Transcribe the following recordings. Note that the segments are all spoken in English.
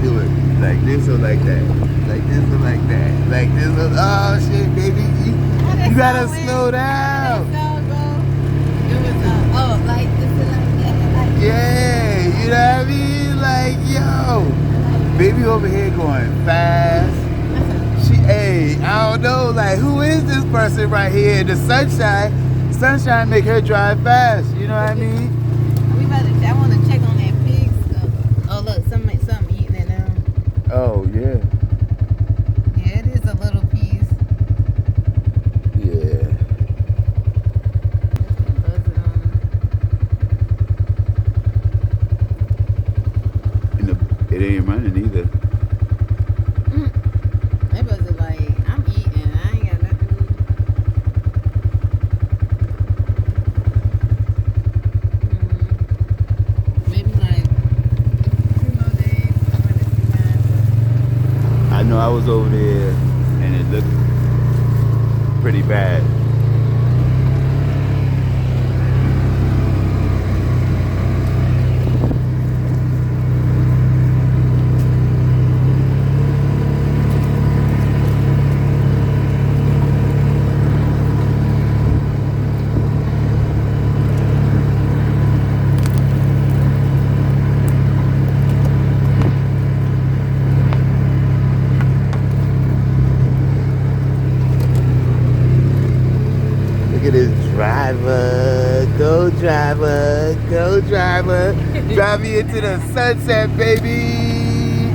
Do it like this or like that. Like this or like that. Like this or, oh shit, baby. You gotta slow down. It was, like this and like that. Like Yeah, you know what I mean? Like, yo. Baby over here going fast. Hey, I don't know, like, who is this person right here? The sunshine make her drive fast. You know what I mean? I want to check on that pig stuff. Oh, look, something eating it now. Oh, yeah. Yeah, it is a little piece. Yeah. It ain't running either. That buzzer like, I'm eating. I ain't got nothing to eat. Maybe like 2 more days. I know I was over there and it looked pretty bad. Look at this driver, go driver, go driver. Drive me into the sunset, baby.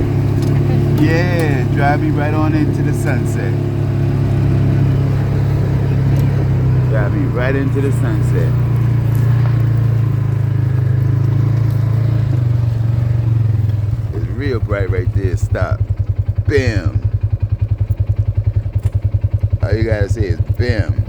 Yeah, drive me right on into the sunset. Drive me right into the sunset. It's real bright right there, stop. Bam. All you gotta say is bam.